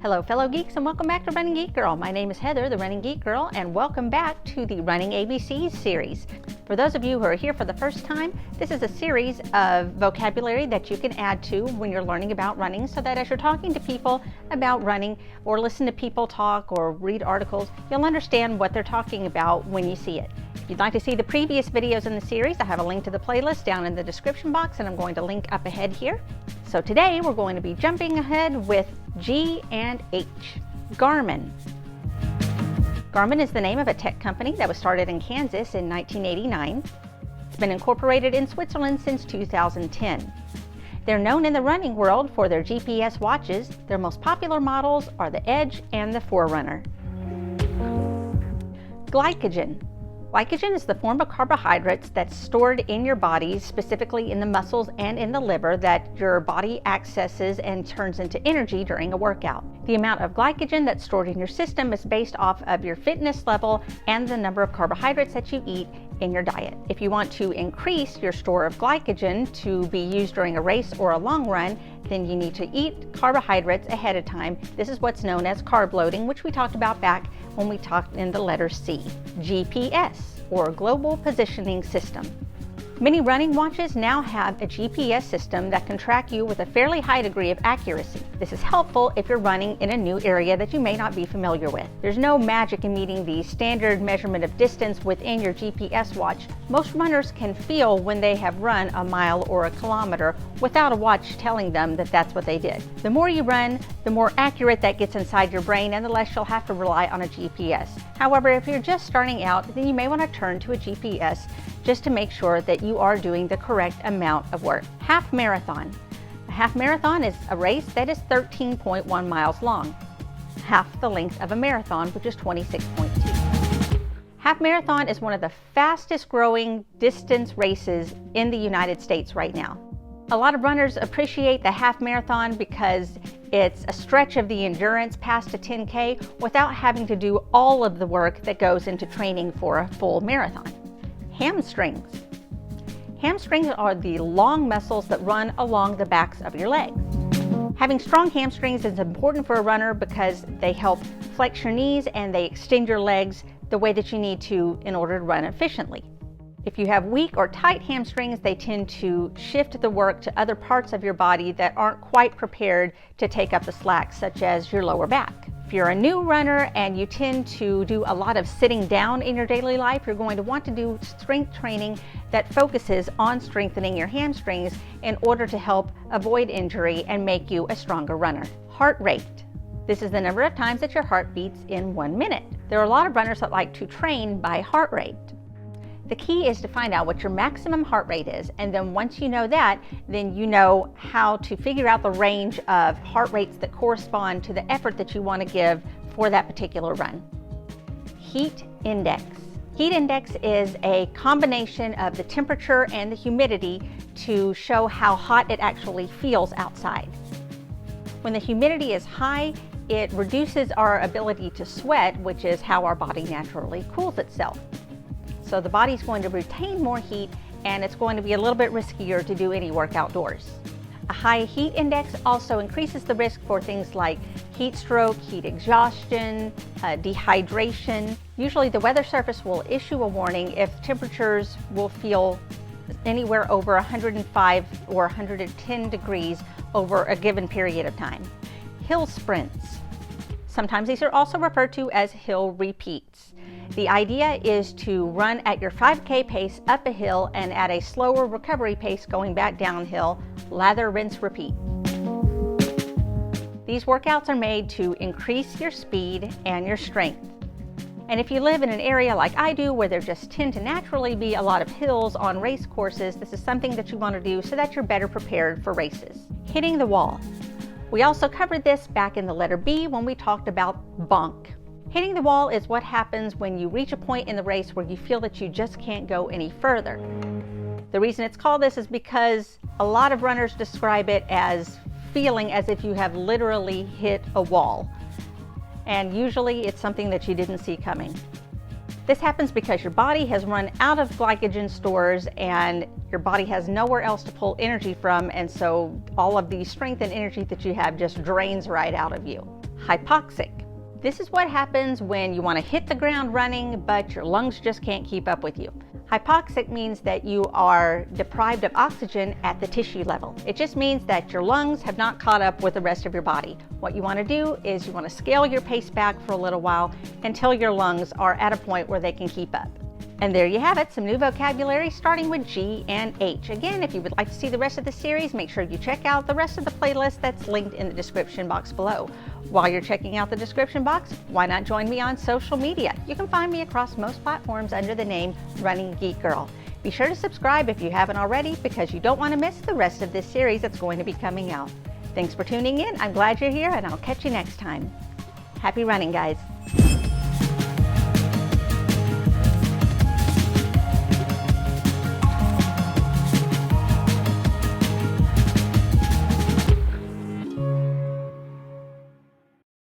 Hello fellow geeks and welcome back to Running Geek Girl. My name is Heather, the Running Geek Girl, and welcome back to the Running ABCs series. For those of you who are here for the first time, this is a series of vocabulary that you can add to when you're learning about running so that as you're talking to people about running or listen to people talk or read articles, you'll understand what they're talking about when you see it. If you'd like to see the previous videos in the series, I have a link to the playlist down in the description box and I'm going to link up ahead here. So today we're going to be jumping ahead with G and H. Garmin. Garmin is the name of a tech company that was started in Kansas in 1989. It's been incorporated in Switzerland since 2010. They're known in the running world for their GPS watches. Their most popular models are the Edge and the Forerunner. Glycogen. Glycogen is the form of carbohydrates that's stored in your body, specifically in the muscles and in the liver, that your body accesses and turns into energy during a workout. The amount of glycogen that's stored in your system is based off of your fitness level and the number of carbohydrates that you eat in your diet. If you want to increase your store of glycogen to be used during a race or a long run, then you need to eat carbohydrates ahead of time. This is what's known as carb loading, which we talked about back when we talked in the letter C. GPS, or Global Positioning System. Many running watches now have a GPS system that can track you with a fairly high degree of accuracy. This is helpful if you're running in a new area that you may not be familiar with. There's no magic in meeting the standard measurement of distance within your GPS watch. Most runners can feel when they have run a mile or a kilometer without a watch telling them that that's what they did. The more you run, the more accurate that gets inside your brain and the less you'll have to rely on a GPS. However, if you're just starting out, then you may want to turn to a GPS just to make sure that you are doing the correct amount of work. Half marathon. A half marathon is a race that is 13.1 miles long, half the length of a marathon, which is 26.2. Half marathon is one of the fastest growing distance races in the United States right now. A lot of runners appreciate the half marathon because it's a stretch of the endurance past a 10K without having to do all of the work that goes into training for a full marathon. Hamstrings. Hamstrings are the long muscles that run along the backs of your legs. Having strong hamstrings is important for a runner because they help flex your knees and they extend your legs the way that you need to in order to run efficiently. If you have weak or tight hamstrings, they tend to shift the work to other parts of your body that aren't quite prepared to take up the slack, such as your lower back. If you're a new runner and you tend to do a lot of sitting down in your daily life, you're going to want to do strength training that focuses on strengthening your hamstrings in order to help avoid injury and make you a stronger runner. Heart rate. This is the number of times that your heart beats in 1 minute. There are a lot of runners that like to train by heart rate. The key is to find out what your maximum heart rate is, and then once you know that, then you know how to figure out the range of heart rates that correspond to the effort that you want to give for that particular run. Heat index. Heat index is a combination of the temperature and the humidity to show how hot it actually feels outside. When the humidity is high, it reduces our ability to sweat, which is how our body naturally cools itself. So the body's going to retain more heat and it's going to be a little bit riskier to do any work outdoors. A high heat index also increases the risk for things like heat stroke, heat exhaustion, dehydration. Usually the Weather Service will issue a warning if temperatures will feel anywhere over 105 or 110 degrees over a given period of time. Hill sprints. Sometimes these are also referred to as hill repeats. The idea is to run at your 5K pace up a hill and at a slower recovery pace going back downhill, lather, rinse, repeat. These workouts are made to increase your speed and your strength. And if you live in an area like I do where there just tend to naturally be a lot of hills on race courses, this is something that you want to do so that you're better prepared for races. Hitting the wall. We also covered this back in the letter B when we talked about bonk. Hitting the wall is what happens when you reach a point in the race where you feel that you just can't go any further. The reason it's called this is because a lot of runners describe it as feeling as if you have literally hit a wall. And usually it's something that you didn't see coming. This happens because your body has run out of glycogen stores and your body has nowhere else to pull energy from, and so all of the strength and energy that you have just drains right out of you. Hypoxic. This is what happens when you want to hit the ground running, but your lungs just can't keep up with you. Hypoxic means that you are deprived of oxygen at the tissue level. It just means that your lungs have not caught up with the rest of your body. What you want to do is you want to scale your pace back for a little while until your lungs are at a point where they can keep up. And there you have it, some new vocabulary starting with G and H. Again, if you would like to see the rest of the series, make sure you check out the rest of the playlist that's linked in the description box below. While you're checking out the description box, why not join me on social media? You can find me across most platforms under the name RunningGeekGirl. Be sure to subscribe if you haven't already, because you don't want to miss the rest of this series that's going to be coming out. Thanks for tuning in. I'm glad you're here, and I'll catch you next time. Happy running, guys.